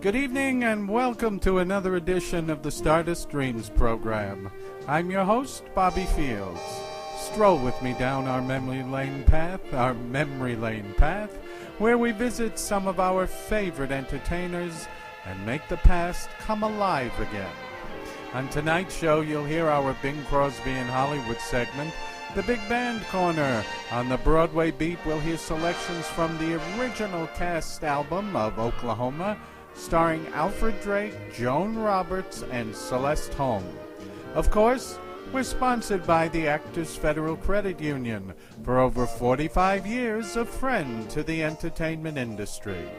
Good evening and welcome to another edition of the Stardust Dreams program. I'm your host, Bobby Fields. Stroll with me down our memory lane path, where we visit some of our favorite entertainers and make the past come alive again. On tonight's show, you'll hear our Bing Crosby in Hollywood segment, the Big Band Corner. On the Broadway beat, we'll hear selections from the original cast album of Oklahoma, starring Alfred Drake, Joan Roberts, and Celeste Holm. Of course, we're sponsored by the Actors Federal Credit Union, for over 45 years a friend to the entertainment industry.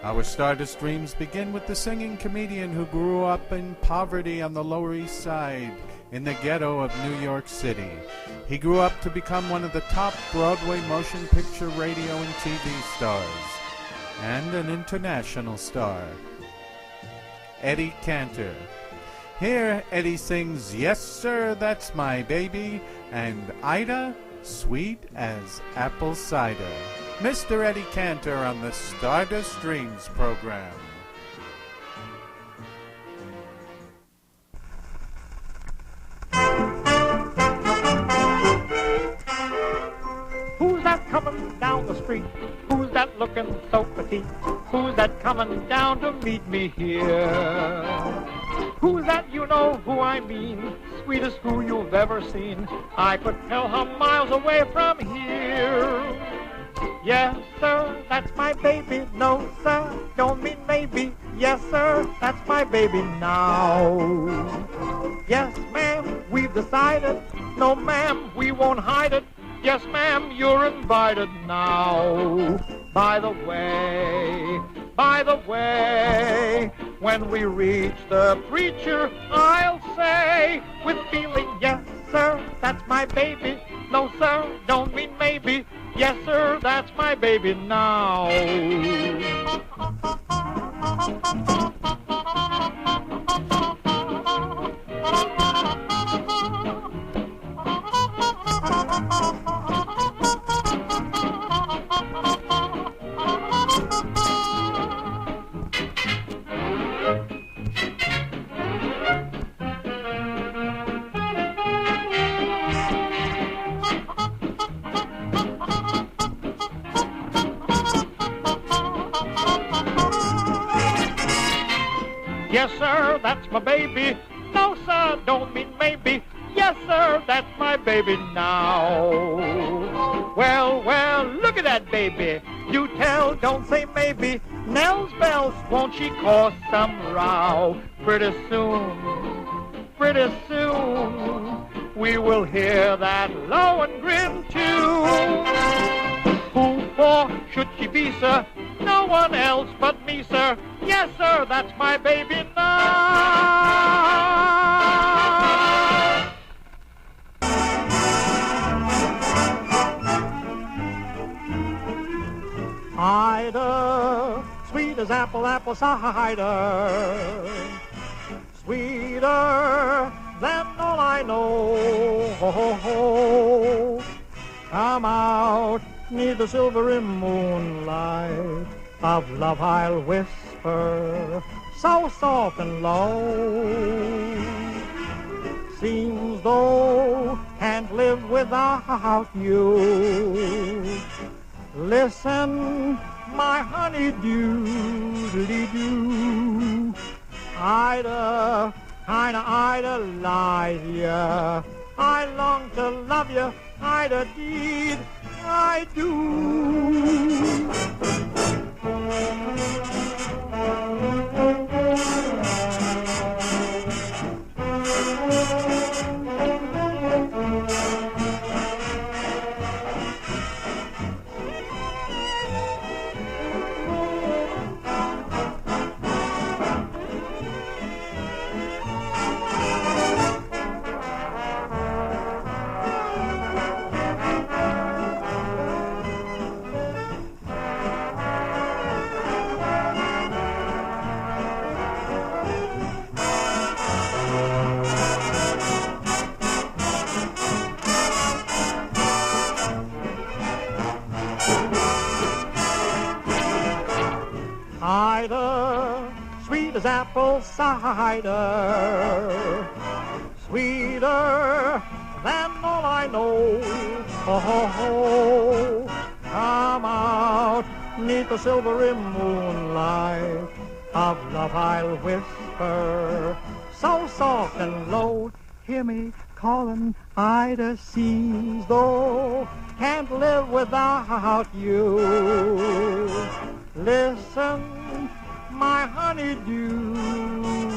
Our Stardust Dreams begin with the singing comedian who grew up in poverty on the Lower East Side in the ghetto of New York City. He grew up to become one of the top Broadway motion picture, radio, and TV stars, and an international star, Eddie Cantor. Here, Eddie sings Yes Sir, That's My Baby, and Ida, Sweet as Apple Cider. Mr. Eddie Cantor on the Stardust Dreams program. Who's that coming down the street? Who's that looking so petite? Who's that coming down to meet me here? Who's that, you know who I mean? Sweetest who you've ever seen. I could tell her miles away from here. Yes, sir, that's my baby. No, sir, don't mean maybe. Yes, sir, that's my baby now. Yes, ma'am, we've decided. No, ma'am, we won't hide it. Yes, ma'am, you're invited now. By the way, when we reach the preacher, I'll say with feeling, yes, sir, that's my baby. No, sir, don't mean maybe. Yes, sir, that's my baby now. Yes, sir, that's my baby. No, sir, don't mean maybe. Yes, sir, that's my baby now. Well, look at that baby. Do tell, don't say maybe. Nell's bells, won't she cause some row? Pretty soon, we will hear that Lohengrin tune. Who for should she be, sir? No one else but me, sir. Yes, sir, that's my baby now. Ida, sweet as apple cider, sweeter than all I know. Come out 'neath the silvery moonlight, of love I'll whisper, so soft and low. Seems though can't live without you. Listen, my honey-doo-doo. Ida, Ida, lie ya. I long to love you, Ida, deed I do. as apple cider, sweeter than all I know. Oh, ho, ho. Come out 'neath the silvery moonlight of love I'll whisper, so soft and low. Hear me calling Ida seas, though can't live without you. Listen, my honeydew,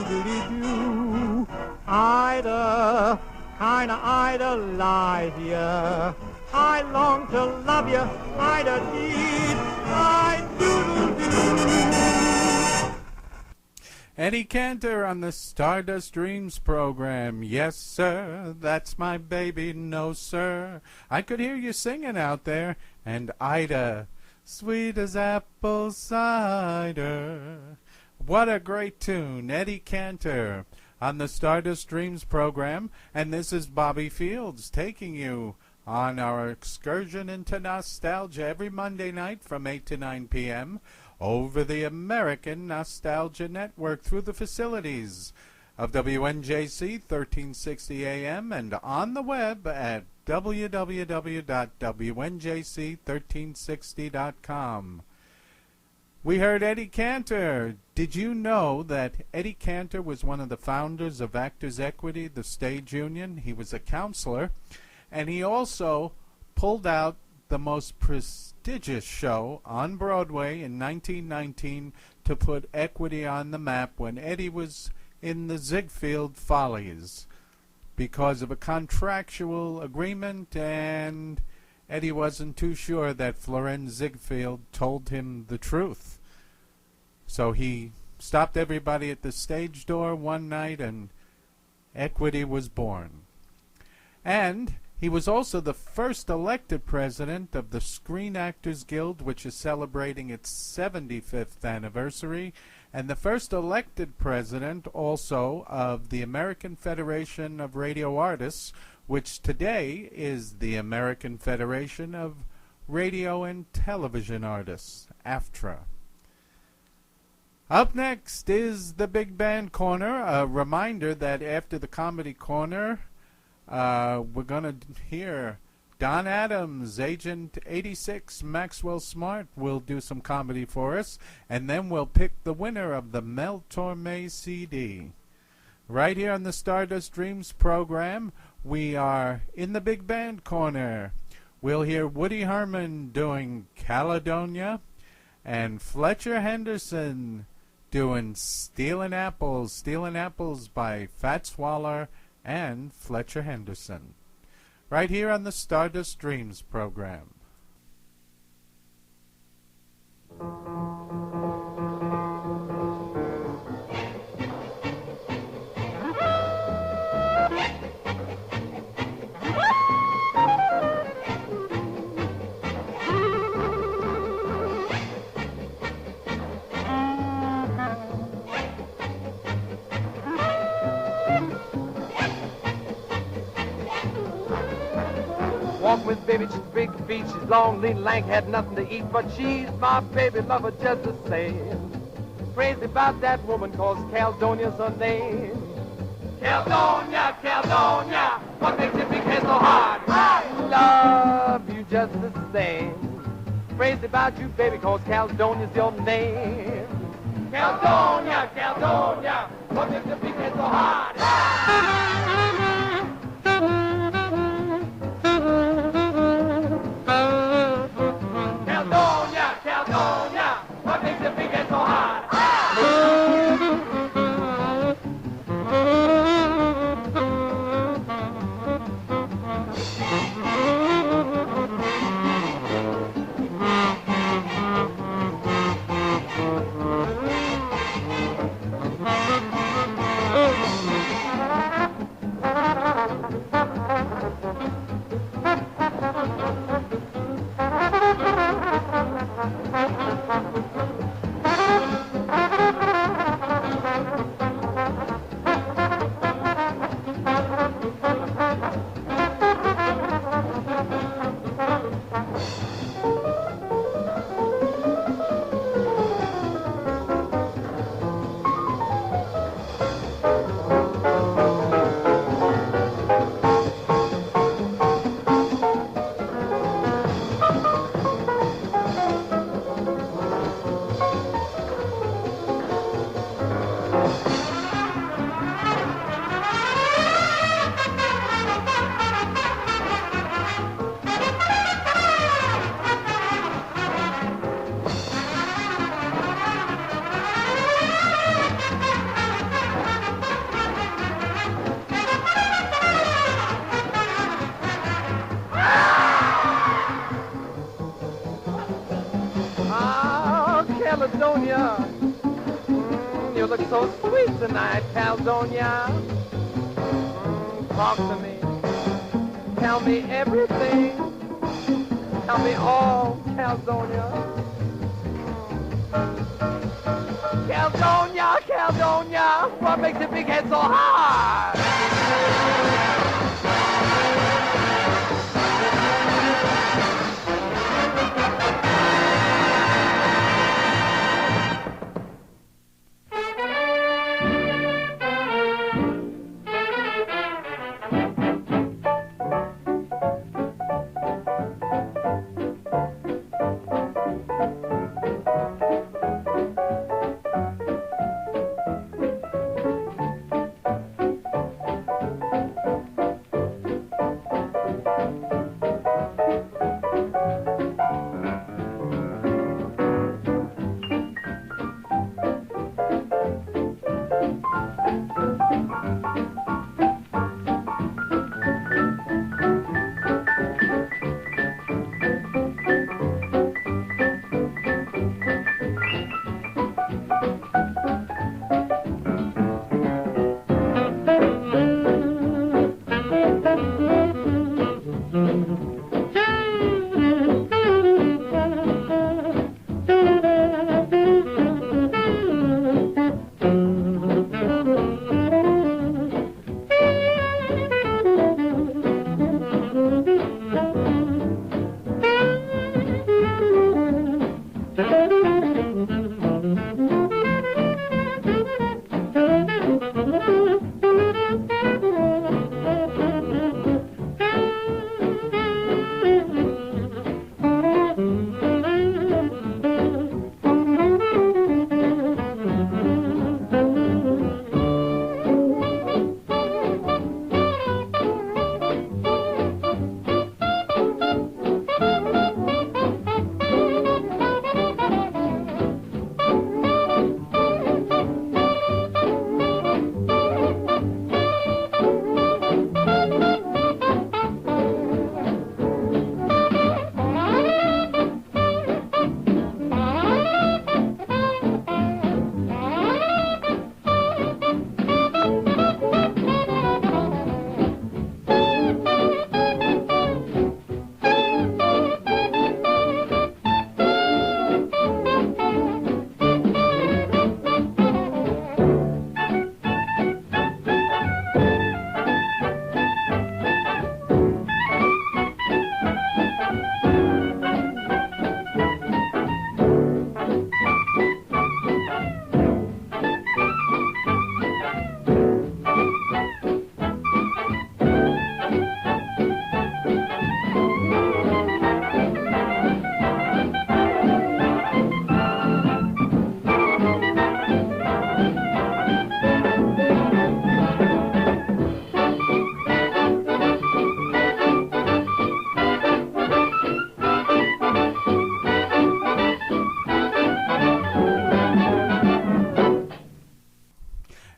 doo-dee-doo. Ida, kinda idolize ya. I long to love you, Ida deed, I do-do-do. Eddie Cantor on the Stardust Dreams program. Yes, sir, that's my baby. No, sir, I could hear you singing out there. And Ida, sweet as apple cider. What a great tune. Eddie Cantor on the Stardust Dreams program. And this is Bobby Fields taking you on our excursion into nostalgia every Monday night from 8 to 9 p.m. over the American Nostalgia Network through the facilities of WNJC 1360 AM and on the web at www.WNJC1360.com. We heard Eddie Cantor. Did you know that Eddie Cantor was one of the founders of Actors Equity, the stage union? He was a counselor, and he also pulled out the most prestigious show on Broadway in 1919 to put Equity on the map when Eddie was in the Ziegfeld Follies because of a contractual agreement, and Eddie wasn't too sure that Florence Ziegfeld told him the truth. So he stopped everybody at the stage door one night and Equity was born. And he was also the first elected president of the Screen Actors Guild, which is celebrating its 75th anniversary, and the first elected president also of the American Federation of Radio Artists, which today is the American Federation of Radio and Television Artists, AFTRA. Up next is the Big Band Corner. A reminder that after the Comedy Corner, we're going to hear Don Adams, Agent 86, Maxwell Smart will do some comedy for us, and then we'll pick the winner of the Mel Torme CD. Right here on the Stardust Dreams program, we are in the Big Band Corner. We'll hear Woody Herman doing Caledonia and Fletcher Henderson doing Stealin' Apples by Fats Waller and Fletcher Henderson. Right here on the Stardust Dreams program. Walk with baby, she's big feet, she's long, lean, lank, had nothing to eat, but she's my baby lover just the same. Crazy about that woman, cause Caledonia's her name. Caledonia, Caledonia, what makes your big head so hard? I love you just the same. Crazy about you, baby, cause Caledonia's your name. Caledonia, Caledonia, what makes your big head so hard? Caledonia, Caledonia, what makes your big head so hard? Caledonia. You look so sweet tonight, Caledonia. Talk to me. Tell me everything. Tell me all, Caledonia. Caledonia, Caledonia, what makes your big head so hard?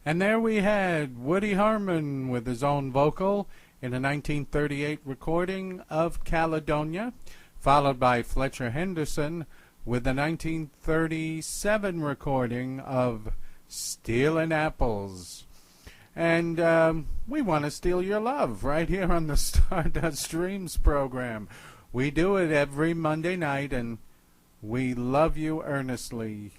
And there we had Woody Herman with his own vocal in a 1938 recording of Caledonia, followed by Fletcher Henderson with a 1937 recording of Stealin' Apples. And we want to steal your love right here on the Stardust Dreams program. We do it every Monday night, and we love you earnestly.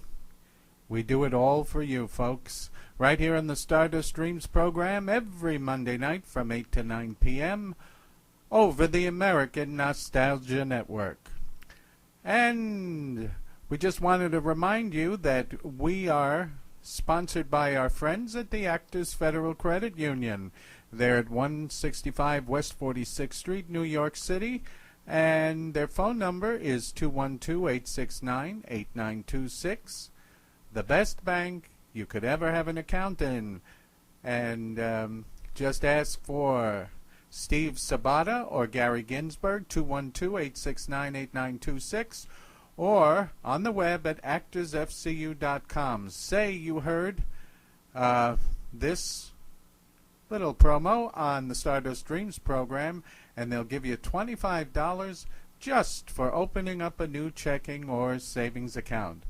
We do it all for you, folks. Right here on the Stardust Dreams program every Monday night from 8 to 9 p.m. over the American Nostalgia Network. And we just wanted to remind you that we are sponsored by our friends at the Actors Federal Credit Union. They're at 165 West 46th Street, New York City, and their phone number is 212-869-8926. The best bank you could ever have an account in. And just ask for Steve Sabata or Gary Ginsberg, 212-869-8926, or on the web at actorsfcu.com. Say you heard this little promo on the Stardust Dreams program, and they'll give you $25 just for opening up a new checking or savings account.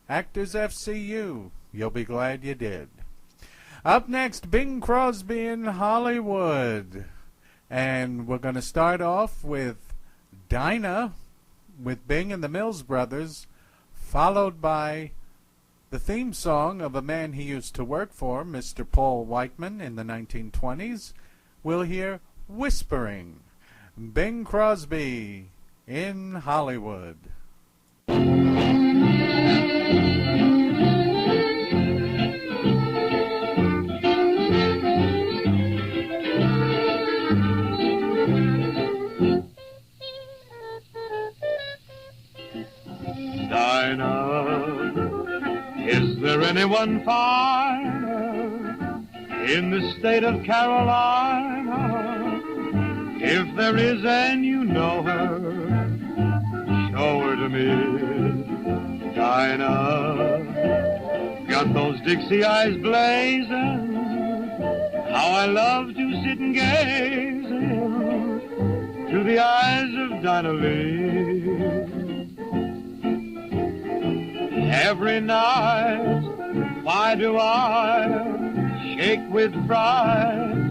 Actors FCU. You'll be glad you did. Up next, Bing Crosby in Hollywood. And we're going to start off with Dinah with Bing and the Mills Brothers, followed by the theme song of a man he used to work for, Mr. Paul Whiteman, in the 1920s. We'll hear Whispering. Bing Crosby in Hollywood. Dinah, is there anyone finer in the state of Carolina? If there is and you know her, show her to me. Dinah, got those Dixie eyes blazing, how I love to sit and gaze into the eyes of Dinah Lee. Every night, why do I shake with pride?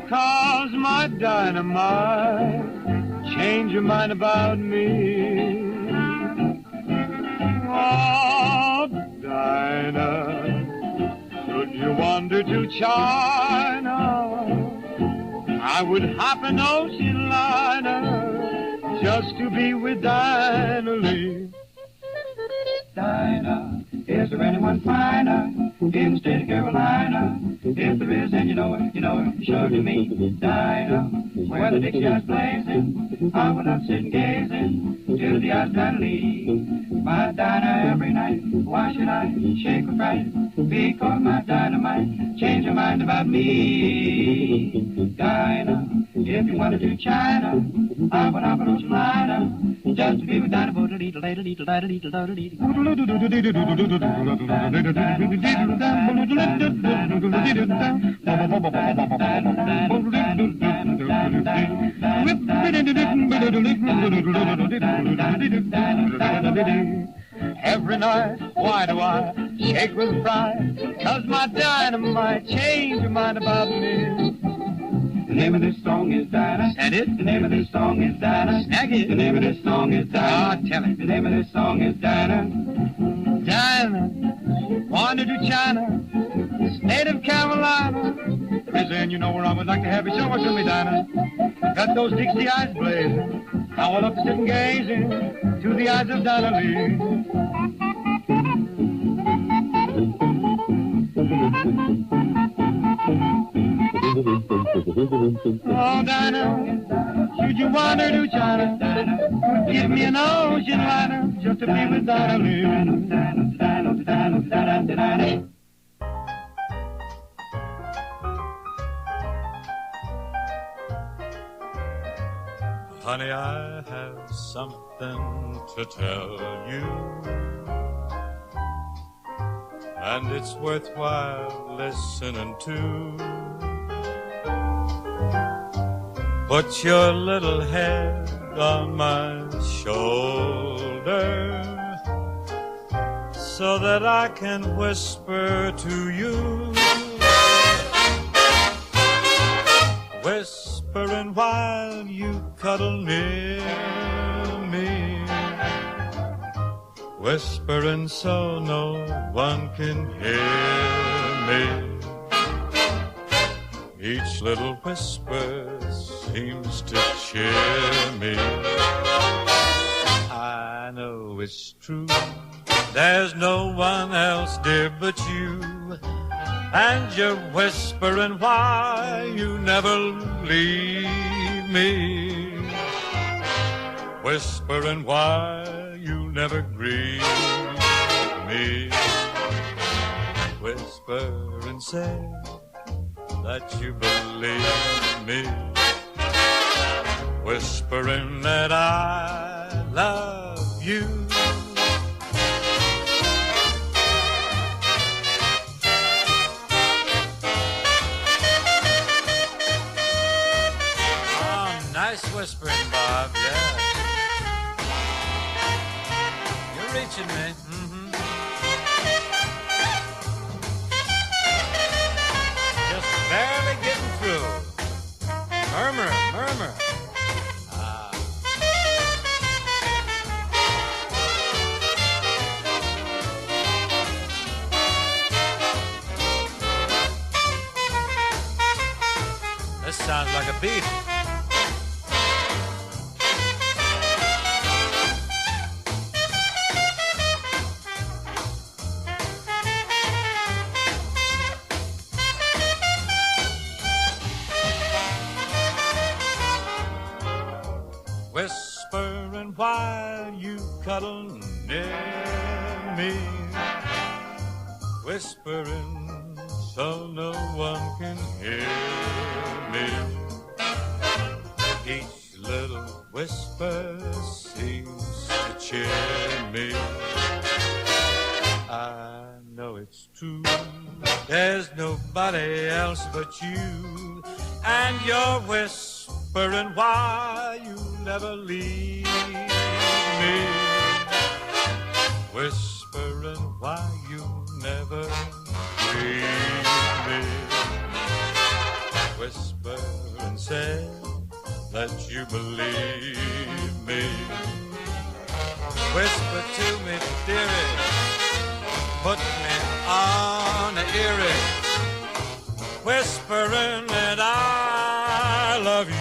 'Cause my dynamite change your mind about me. Oh, Dinah, should you wander to China, I would hop an ocean liner just to be with Dinah Lee. Dinah, is there anyone finer in the state of Carolina? If there is, and you know it, show to me. Dinah, where the Dixie eyes blazing, I will not sit and gazing till the eyes Dinah Lee. My Dinah every night, why should I shake with fright? Because my dynamite change your mind about me. Dinah, if you want to do China, I would hop an ocean liner just to be with Dinah. Every night, why do I shake with pride? 'Cause my dynamite change your mind about me. The name of this song is Dinah. That it? The name of this song is Dinah. Snag it. The name of this song is Dinah. Ah, tell it. The name of this song is Dinah. Dinah, wander to China, state of Carolina. Prison, you know where I would like to have you. Show it to me, Dinah. Got those Dixie eyes blazing, I will up to sit and gazing to the eyes of Dinah Lee. Oh, Dinah, should you wander to China, give me an ocean liner just to be with Dinah Lee. Honey, I have something to tell you, and it's worthwhile listening to. Put your little head on my shoulder so that I can whisper to you, whispering while you cuddle near me, whispering so no one can hear me. Each little whisper seems to cheer me. I know it's true, there's no one else, dear, but you. And you're whispering why you never leave me, whispering why you never grieve me. Whisper and say that you believe me, whispering that I love you. Oh, nice whispering, Bob, yeah. You're reaching me. Murmur, murmur. This sounds like a beat. Whispering while you cuddle near me, whispering so no one can hear me. Each little whisper seems to cheer me. I know it's true, there's nobody else but you, and your whispering why you never leave me, whispering why you never leave me, whisper and say that you believe me, whisper to me, dearie, put me on the eerie, whispering that I love you.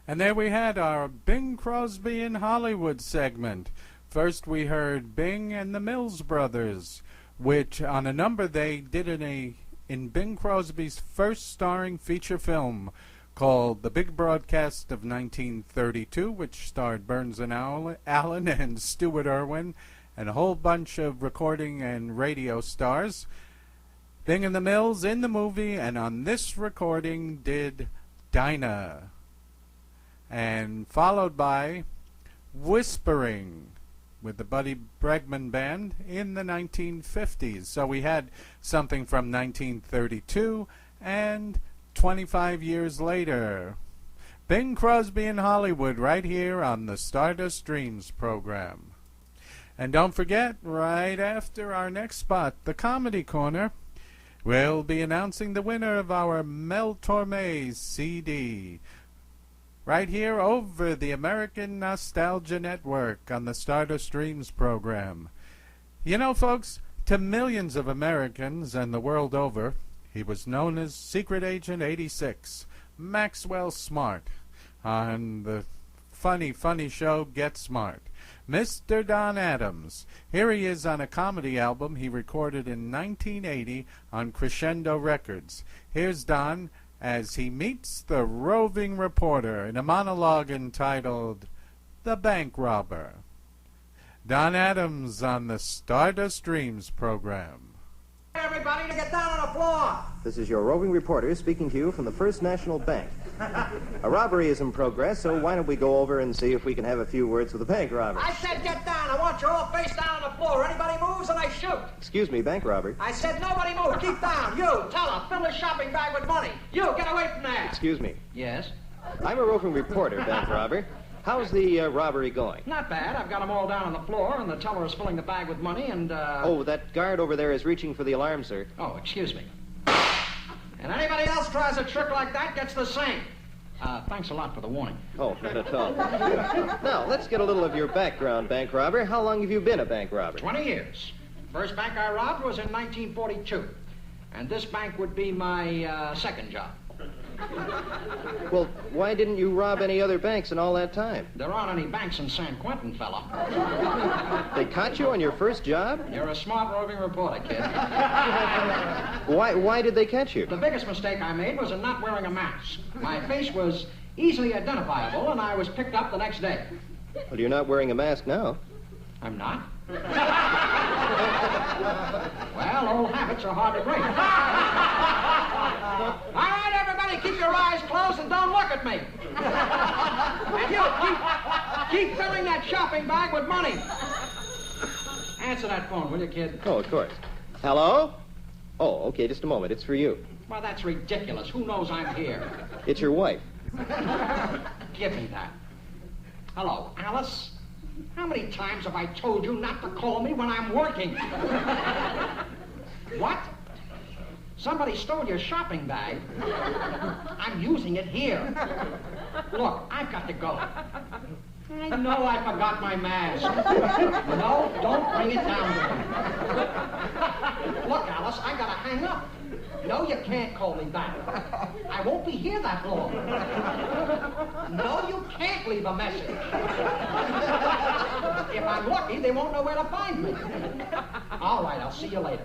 And there we had our Bing Crosby in Hollywood segment. First we heard Bing and the Mills Brothers, which on a number they did in Bing Crosby's first starring feature film called The Big Broadcast of 1932, which starred Burns and Allen and Stuart Irwin and a whole bunch of recording and radio stars. Bing and the Mills in the movie, and on this recording did Dinah. And followed by Whispering with the Buddy Bregman Band in the 1950s. So we had something from 1932 and 25 years later. Bing Crosby in Hollywood right here on the Stardust Dreams program. And don't forget, right after our next spot, the Comedy Corner, we'll be announcing the winner of our Mel Torme CD. Right here over the American Nostalgia Network on the Stardust Dreams program. You know, folks, to millions of Americans and the world over, he was known as Secret Agent 86, Maxwell Smart, on the funny show Get Smart. Mr. Don Adams. Here he is on a comedy album he recorded in 1980 on Crescendo Records. Here's Don as he meets the roving reporter in a monologue entitled The Bank Robber. Don Adams on the Stardust Dreams program. Everybody to get down on the floor. This is your roving reporter speaking to you from the First National Bank. A robbery is in progress, so why don't we go over and see if we can have a few words with the bank robber? I said get down. I want you all face down on the floor. Anybody moves and I shoot. Excuse me, bank robber. I said nobody move. Keep down. You, teller, fill the shopping bag with money. You, get away from there. Excuse me. Yes? I'm a roving reporter, bank robber. How's the robbery going? Not bad. I've got them all down on the floor, and the teller is filling the bag with money, and, Oh, that guard over there is reaching for the alarm, sir. Oh, excuse me. And anybody else tries a trick like that gets the same. Thanks a lot for the warning. Oh, not at all. Now, let's get a little of your background, bank robber. How long have you been a bank robber? 20 years. First bank I robbed was in 1942. And this bank would be my second job. Well, why didn't you rob any other banks in all that time? There aren't any banks in San Quentin, fella. They caught you on your first job? You're a smart roving reporter, kid. Why did they catch you? The biggest mistake I made was in not wearing a mask. My face was easily identifiable, and I was picked up the next day. Well, you're not wearing a mask now. I'm not? Well, old habits are hard to break. All right, everybody, keep your eyes closed and don't look at me. And you, keep filling that shopping bag with money. Answer that phone, will you, kid? Oh, of course. Hello? Oh, okay, just a moment. It's for you. Well, that's ridiculous. Who knows I'm here? It's your wife. Give me that. Hello, Alice? How many times have I told you not to call me when I'm working? What? Somebody stole your shopping bag. I'm using it here. Look, I've got to go. I know I forgot my mask. No, don't bring it down to me. Look, Alice, I gotta hang up. No, you can't call me back. I won't be here that long. No, you can't leave a message. If I'm lucky, they won't know where to find me. All right, I'll see you later.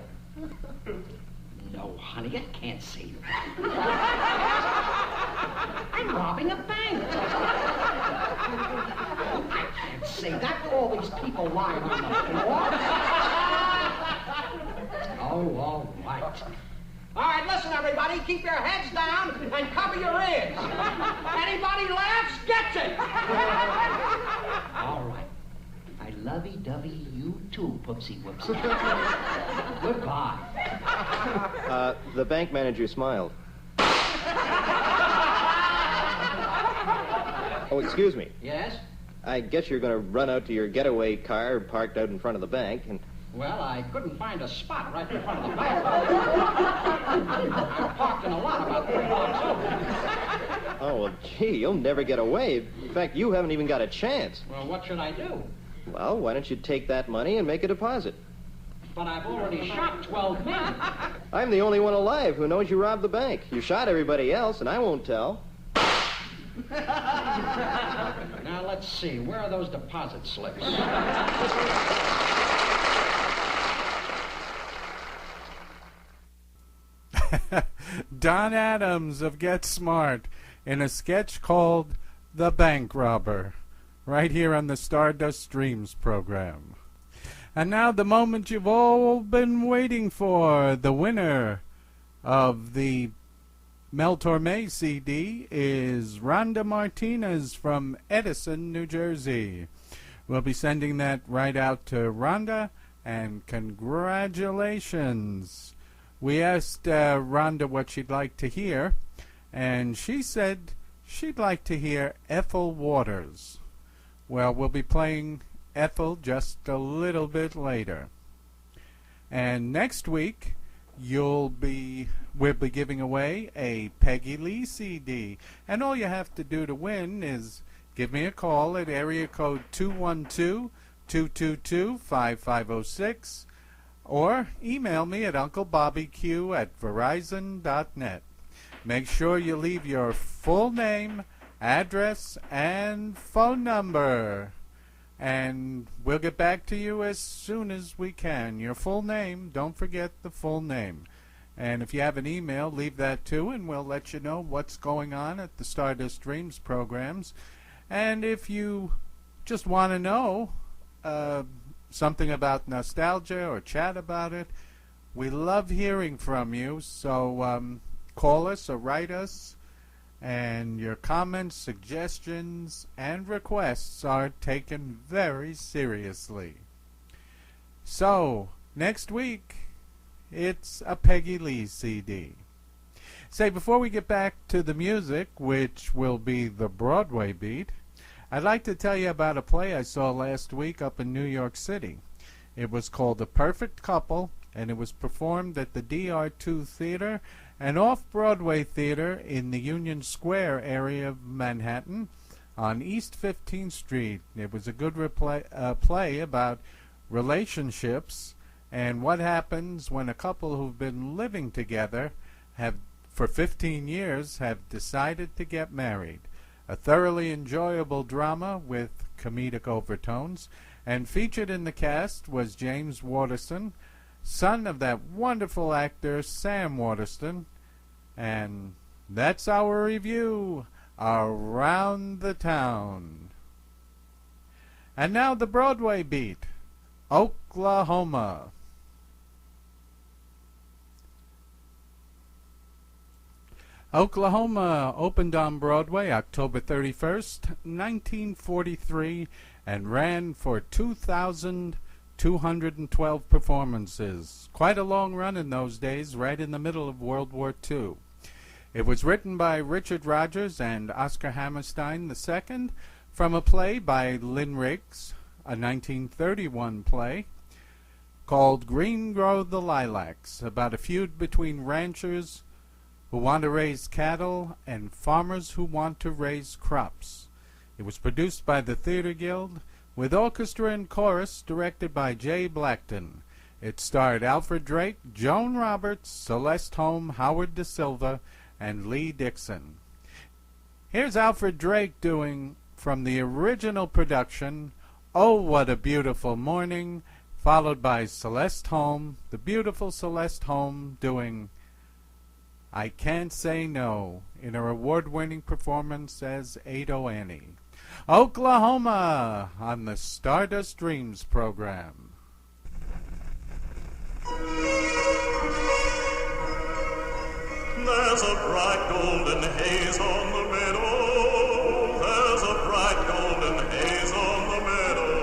No, honey, I can't say that. I'm robbing a bank. I can't say that with all these people lying on the floor. Oh, all right. All right, listen, everybody. Keep your heads down and cover your ears. Anybody laughs gets it. All right. I lovey-dovey you too, Poopsie Whoopsie. Goodbye. The bank manager smiled. Oh, excuse me. Yes? I guess you're going to run out to your getaway car parked out in front of the bank and... Well, I couldn't find a spot right in front of the bank. I'm parked in a lot about 3 blocks over. Oh, well, gee, you'll never get away. In fact, you haven't even got a chance. Well, what should I do? Well, why don't you take that money and make a deposit? But I've already shot 12 men. I'm the only one alive who knows you robbed the bank. You shot everybody else, and I won't tell. Now, let's see. Where are those deposit slips? Don Adams of Get Smart in a sketch called The Bank Robber, right here on the Stardust Dreams program. And now the moment you've all been waiting for. The winner of the Mel Torme CD is Rhonda Martinez from Edison, New Jersey. We'll be sending that right out to Rhonda, and congratulations. We asked Rhonda what she'd like to hear, and she said she'd like to hear Ethel Waters. Well, we'll be playing Ethel just a little bit later. And next week, we'll be giving away a Peggy Lee CD. And all you have to do to win is give me a call at area code 212-222-5506, or email me at UncleBobbyQ@Verizon.net. Make sure you leave your full name, address, and phone number, and we'll get back to you as soon as we can. Your full name, don't forget the full name. And if you have an email, leave that too, and we'll let you know what's going on at the Stardust Dreams programs. And if you just want to know something about nostalgia or chat about it, we love hearing from you. So call us or write us, and your comments, suggestions, and requests are taken very seriously. So next week, it's a Peggy Lee CD. Say, before we get back to the music, which will be the Broadway beat, I'd like to tell you about a play I saw last week up in New York City. It was called The Perfect Couple, and it was performed at the DR2 Theater, an off-Broadway theater in the Union Square area of Manhattan on East 15th Street. It was a good play about relationships and what happens when a couple who've been living together for 15 years have decided to get married. A thoroughly enjoyable drama with comedic overtones, and featured in the cast was James Waterston, son of that wonderful actor Sam Waterston. And that's our review around the town. And now the Broadway beat, Oklahoma. Oklahoma opened on Broadway October 31st, 1943, and ran for 2,212 performances. Quite a long run in those days, right in the middle of World War II. It was written by Richard Rodgers and Oscar Hammerstein II from a play by Lynn Riggs, a 1931 play. called Green Grow the Lilacs, about a feud between ranchers who want to raise cattle and farmers who want to raise crops. It was produced by the Theater Guild, with orchestra and chorus directed by Jay Blackton. It starred Alfred Drake, Joan Roberts, Celeste Holm, Howard Da Silva, and Lee Dixon. Here's Alfred Drake doing, from the original production, "Oh, What a Beautiful Morning," followed by Celeste Holm, the beautiful Celeste Holm, doing "I Can't Say No" in her award-winning performance as Ado Annie. Oklahoma on the Stardust Dreams program. There's a bright golden haze on the meadow. There's a bright golden haze on the meadow.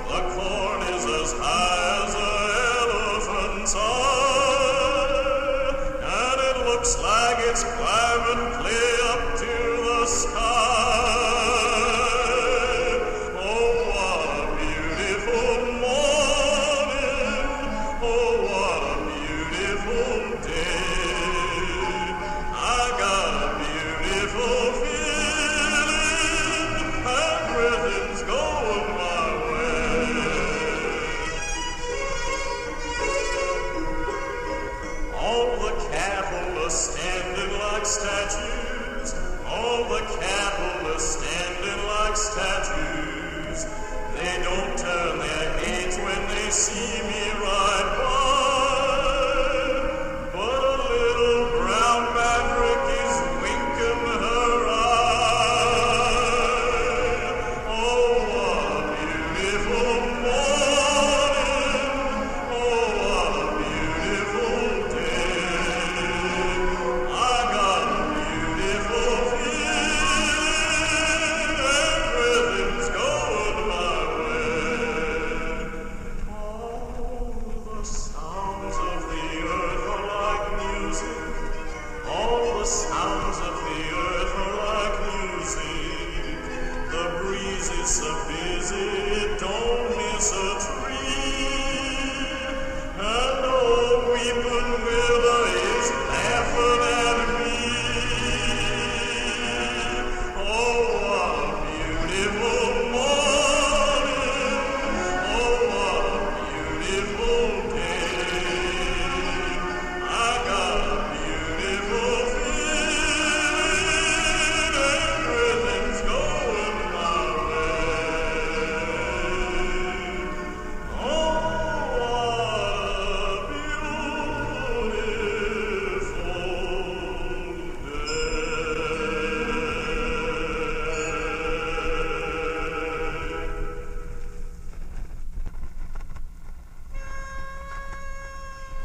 The corn is as high as an elephant's eye, and it looks like it's climbing clear up to the sky. Oh, what a beautiful morning. Oh, what a beautiful day. I got a beautiful feeling, everything's going my way. All the cattle are standing like statues. All the cattle are standing like statues. They don't turn their heads when they see me ride by. But a little brown maverick is winking her eye. Oh, what a beautiful morning. Oh, what a beautiful day. I got a beautiful feeling, everything's going my way. All the sounds of the earth are like music. All the sounds of the earth are like music. The breeze is so busy, it don't miss a tree. And old weeping willow is laughing at me. Oh, what a beautiful morning. Oh, what a beautiful day. I got a beautiful feeling, everything's going my way. Oh, what a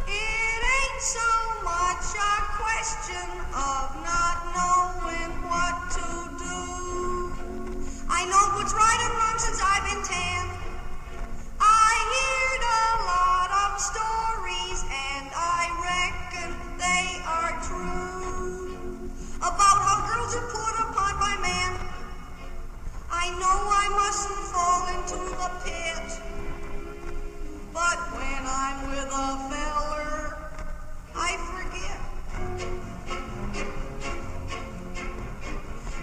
It ain't so much a question of not knowing what to do. I know what's right and wrong since I've been 10. I heard a lot of stories and I reckon they are true. About how girls are put upon by men. I know I mustn't fall into the pit. But when I'm with a feller, I forget.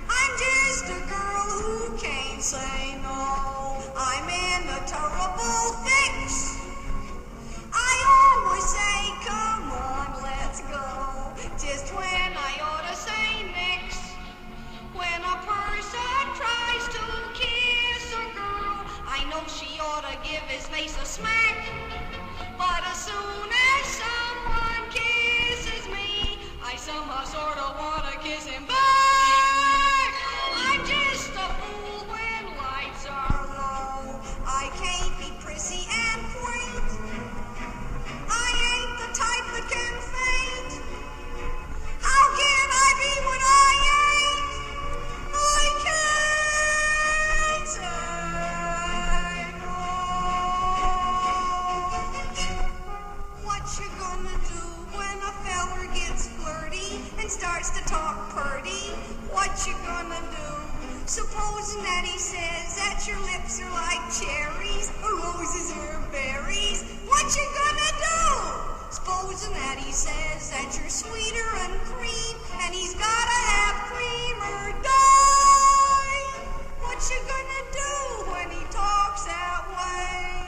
I'm just a girl who can't say no. Supposing that he says that your lips are like cherries, or roses or berries, what you gonna do? Supposing that he says that you're sweeter than cream, and he's gotta have cream or die. What you gonna do when he talks that way?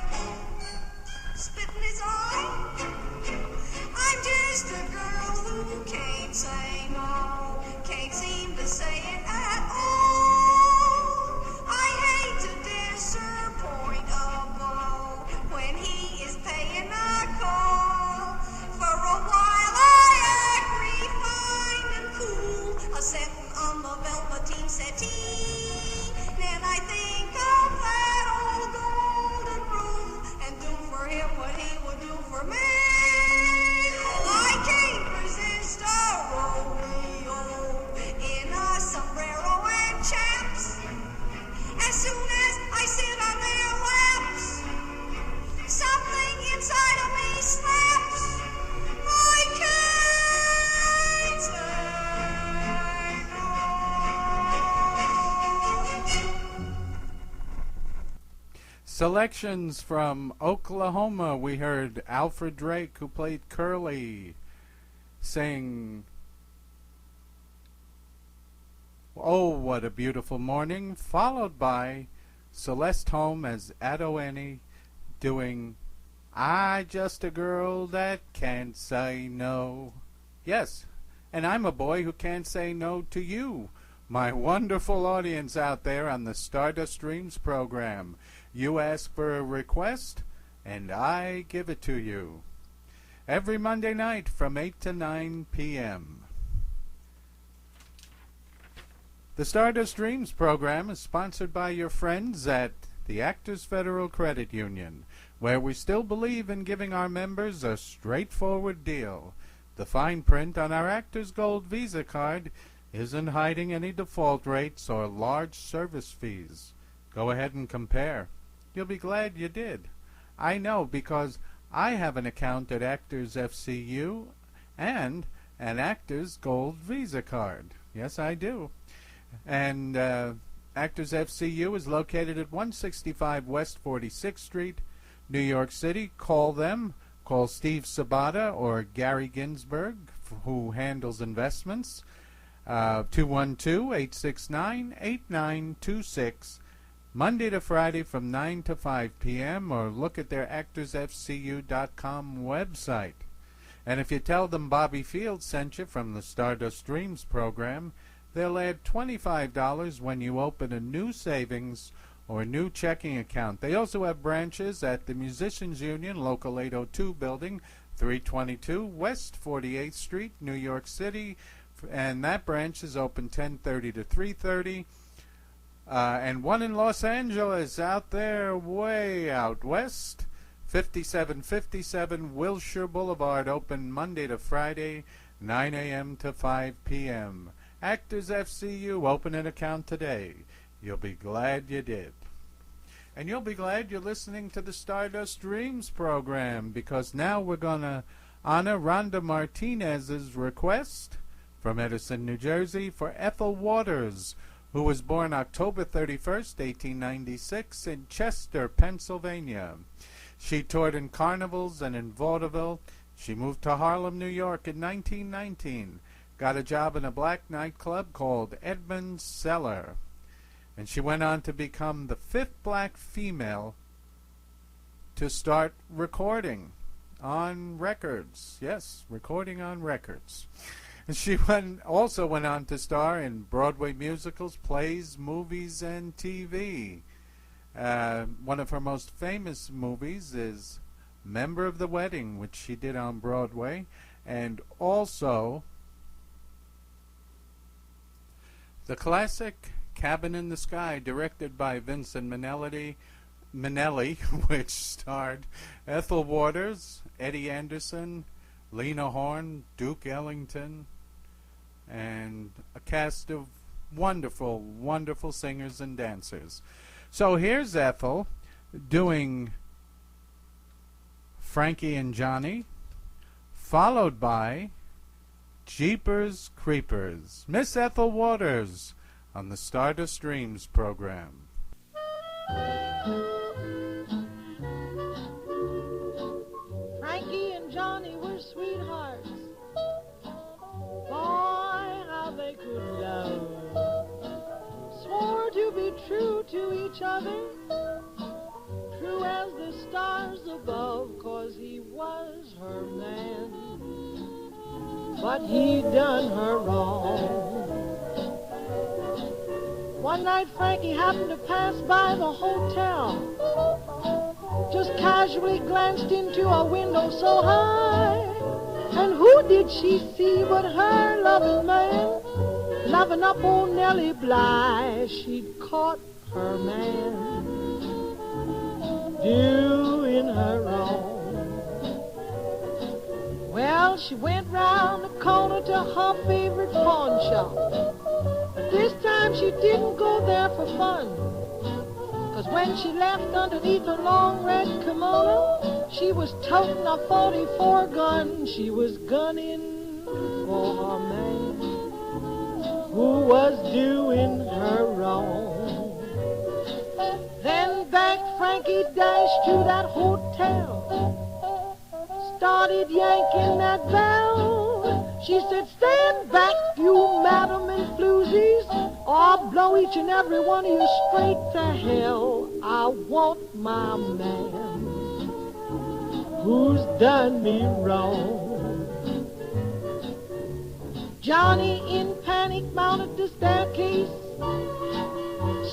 Spit in his eye? I'm just a girl who can't say no, can't seem to say it at all. I hate to disappoint a beau when he is paying a call. For a while I act refined and cool, a sitting on the velveteen settee. Then I think of that old golden rule and do for him what he would do for me. I can't resist a rodeo in a sombrero and chaps. As soon as I sit on their laps, something inside of me snaps. I can't say no. Selections from Oklahoma. We heard Alfred Drake, who played Curly, sing "Oh, What a Beautiful Morning," followed by Celeste Holm as Ado Annie doing "I Just a Girl That Can't Say No." Yes, and I'm a boy who can't say no to you, my wonderful audience out there on the Stardust Dreams program. You ask for a request, and I give it to you. Every Monday night from 8 to 9 p.m. The Stardust Dreams program is sponsored by your friends at the Actors Federal Credit Union, where we still believe in giving our members a straightforward deal. The fine print on our Actors Gold Visa card isn't hiding any default rates or large service fees. Go ahead and compare. You'll be glad you did. I know, because I have an account at Actors FCU and an Actors Gold Visa card. Yes, I do. And Actors FCU is located at 165 West 46th Street, New York City. Call them. Call Steve Sabata or Gary Ginsberg, who handles investments. 212-869-8926. Monday to Friday from 9 to 5 p.m. or look at their actorsfcu.com website. And if you tell them Bobby Fields sent you from the Stardust Dreams program, they'll add $25 when you open a new savings or new checking account. They also have branches at the Musicians Union, Local 802 Building, 322 West 48th Street, New York City, and that branch is open 10:30 to 3:30. And one in Los Angeles, out there, way out west, 5757 Wilshire Boulevard, open Monday to Friday, 9 a.m. to 5 p.m. Actors FCU, open an account today. You'll be glad you did. And you'll be glad you're listening to the Stardust Dreams program, because now we're going to honor Rhonda Martinez's request from Edison, New Jersey, for Ethel Waters, who was born October 31st, 1896, in Chester, Pennsylvania. She toured in carnivals and in vaudeville. She moved to Harlem, New York in 1919, got a job in a black nightclub called Edmund's Cellar, and she went on to become the 5th black female to start recording on records. Yes, recording on records. And she also went on to star in Broadway musicals, plays, movies, and TV. One of her most famous movies is Member of the Wedding, which she did on Broadway, and also the classic Cabin in the Sky, directed by Vincent Minnelli, which starred Ethel Waters, Eddie Anderson, Lena Horne, Duke Ellington, and a cast of wonderful, wonderful singers and dancers. So here's Ethel doing Frankie and Johnny, followed by Jeepers Creepers. Miss Ethel Waters on the Stardust Dreams program. Frankie and Johnny were sweethearts. Boy, how they could love. Swore to be true to each other, true as the stars above, 'cause he was her man. But he done her wrong. One night Frankie happened to pass by the hotel, just casually glanced into a window so high, and who did she see but her loving man, loving up old Nellie Bly. She'd caught her man doing her wrong. Well, she went round the corner to her favorite pawn shop, but this time she didn't go there for fun, 'cause when she left underneath her long red kimono, she was toting a 44 gun. She was gunning for her man who was doing her wrong. Then back Frankie dashed to that hotel, started yanking that bell. She said, "Stand back, you madam and floozies, or I'll blow each and every one of you straight to hell. I want my man who's done me wrong." Johnny in panic mounted the staircase,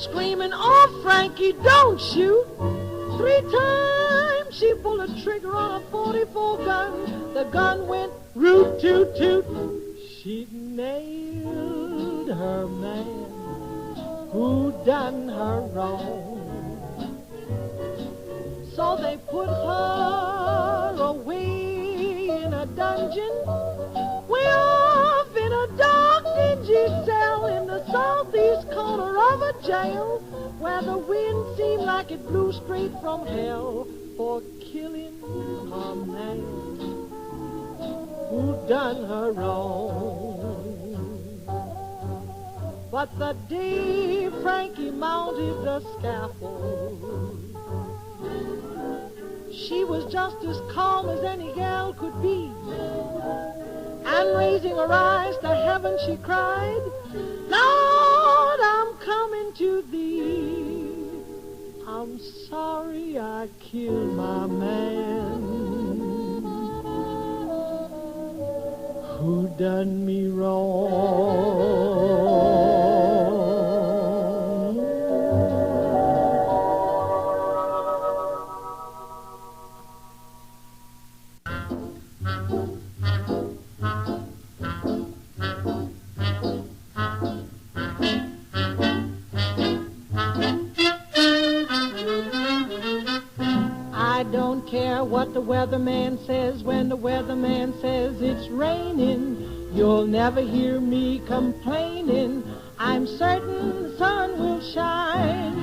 screaming, "Oh, Frankie, don't shoot." 3 times she pulled a trigger on a 44 gun. The gun went root toot toot. She nailed her man who done her wrong. So they put her away in a dungeon, way off in a dark dingy cell in the southeast corner of a jail, where the wind seemed like it blew straight from hell, for killing her man who done her wrong. But the day Frankie mounted the scaffold, she was just as calm as any gal could be, and raising her eyes to heaven she cried, "Lord, I'm coming to thee. I'm sorry I killed my man who done me wrong." I don't care what the weatherman says when the weatherman says it's raining. You'll never hear me complaining. I'm certain the sun will shine.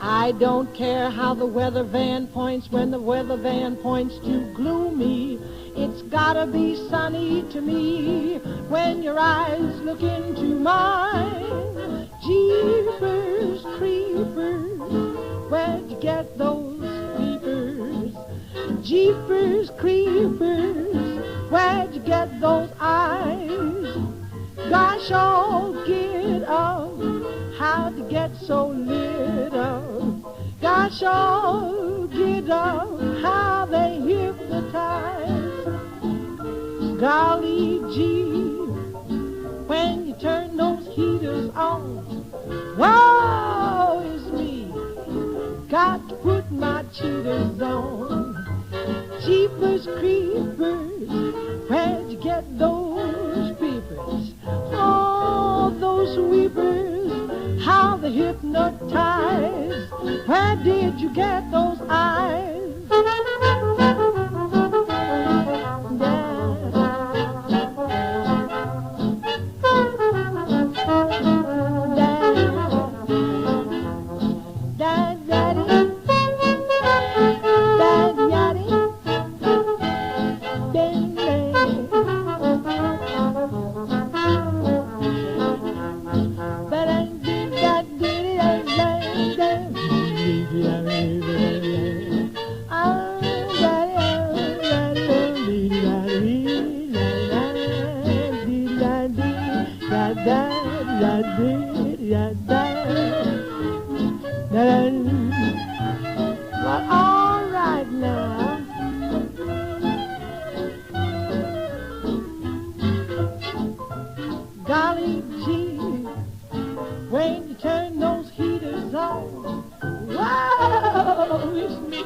I don't care how the weather van points when the weather van points to gloomy. It's gotta be sunny to me when your eyes look into mine. Jeepers creepers, where'd you get those peepers? Jeepers creepers, where'd you get those eyes? Gosh, oh, get up, how'd you get so lit up? Gosh, oh, get up, how they hypnotize. Golly gee, when you turn those heaters on, woe is me, got to put my cheaters on. Jeepers creepers, where'd you get those peepers? Oh, those weepers, how they hypnotize. Where did you get those eyes? But Well, all right now. Golly gee, when you turn those heaters on, whoa, it's me.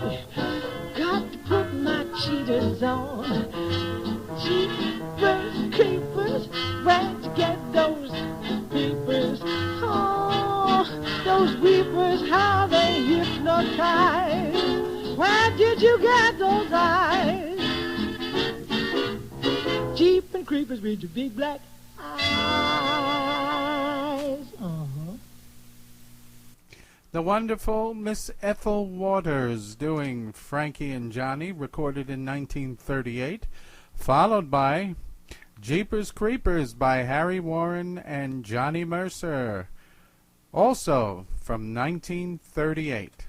Got to put my cheaters on. Jeepers, creepers, where'd you get those peepers? Oh, those weepers, how they hypnotize. Where did you get those eyes? Jeep and creepers with your big black eyes. The wonderful Miss Ethel Waters doing Frankie and Johnny, recorded in 1938, followed by Jeepers Creepers by Harry Warren and Johnny Mercer, also from 1938.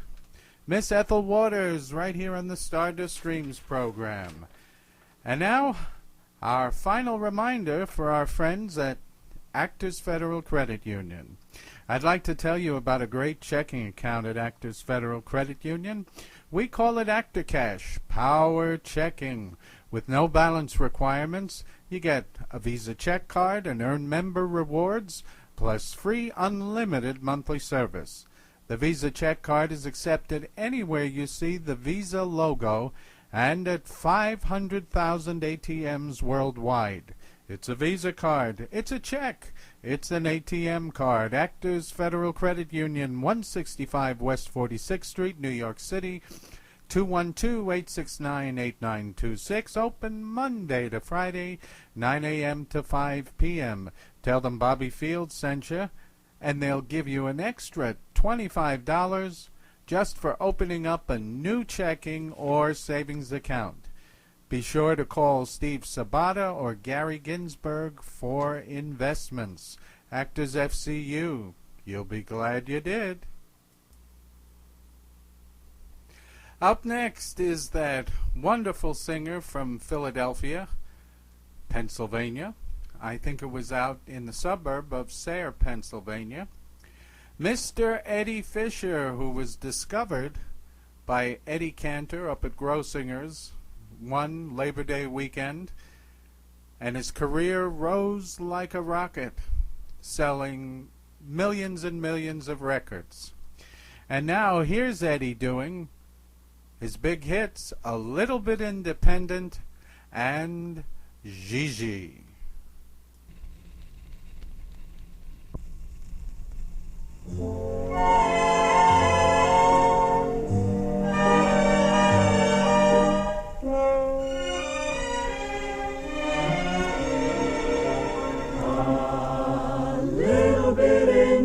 Miss Ethel Waters right here on the Stardust Dreams program. And now, our final reminder for our friends at Actors Federal Credit Union. I'd like to tell you about a great checking account at Actors Federal Credit Union. We call it Actor Cash, power checking. With no balance requirements, you get a Visa check card and earn member rewards, plus free unlimited monthly service. The Visa check card is accepted anywhere you see the Visa logo and at 500,000 ATMs worldwide. It's a Visa card. It's a check. It's an ATM card. Actors Federal Credit Union, 165 West 46th Street, New York City, 212-869-8926. Open Monday to Friday, 9 a.m. to 5 p.m. Tell them Bobby Fields sent you, and they'll give you an extra $25 just for opening up a new checking or savings account. Be sure to call Steve Sabata or Gary Ginsberg for investments. Actors FCU. You'll be glad you did. Up next is that wonderful singer from Philadelphia, Pennsylvania. I think it was out in the suburb of Sayre, Pennsylvania. Mr. Eddie Fisher, who was discovered by Eddie Cantor up at Grossinger's one Labor Day weekend, and his career rose like a rocket, selling millions and millions of records. And now here's Eddie doing his big hits, A Little Bit Independent and Gigi.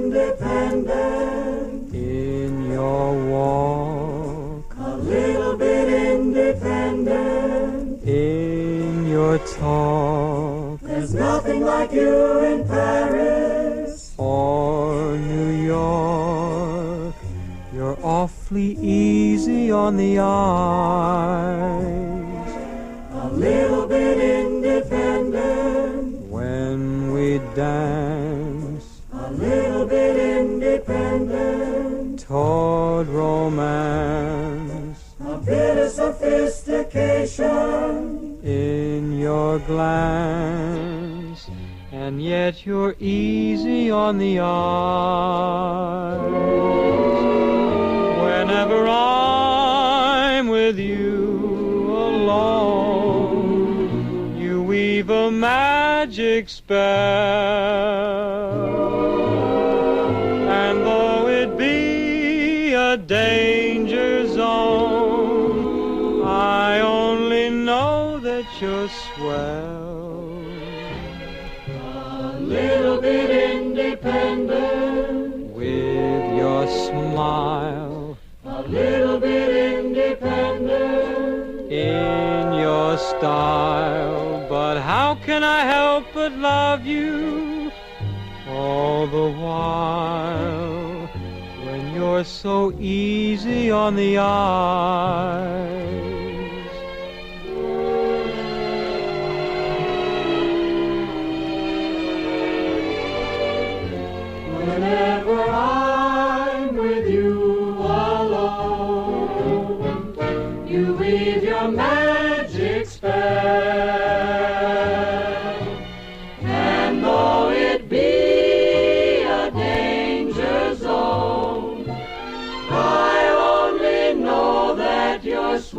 Independent in your walk, a little bit independent in your talk. There's nothing like you in Paris or New York. You're awfully easy on the eyes, a little bit independent when we dance, a little bit independent toward romance, a bit of sophistication in your glance, and yet you're easy on the eyes. Whenever I'm with you alone, you weave a magic spell. A danger zone, I only know that you're swell. A little bit independent with your smile, a little bit independent in your style. But how can I help but love you all the while? You're so easy on the eyes.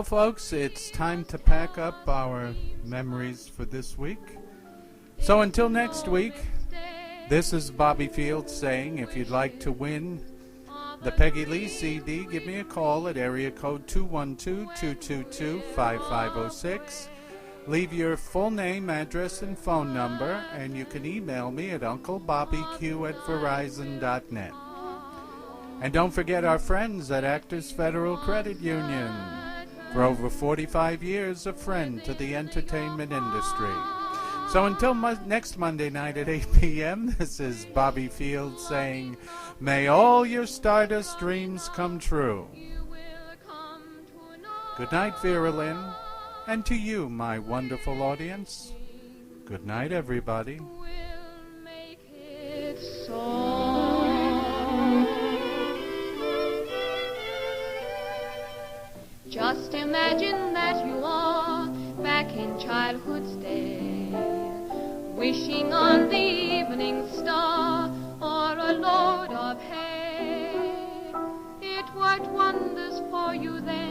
Well, folks, it's time to pack up our memories for this week. So until next week, this is Bobby Fields saying if you'd like to win the Peggy Lee CD, give me a call at area code 212-222-5506. Leave your full name, address, and phone number, and you can email me at unclebobbyq@verizon.net. And don't forget our friends at Actors Federal Credit Union. For over 45 years, a friend to the entertainment industry. So until next Monday night at 8 p.m., this is Bobby Fields saying, may all your Stardust dreams come true. Good night, Vera Lynn. And to you, my wonderful audience, good night, everybody. Just imagine that you are back in childhood's day, wishing on the evening star or a load of hay. It worked wonders for you then.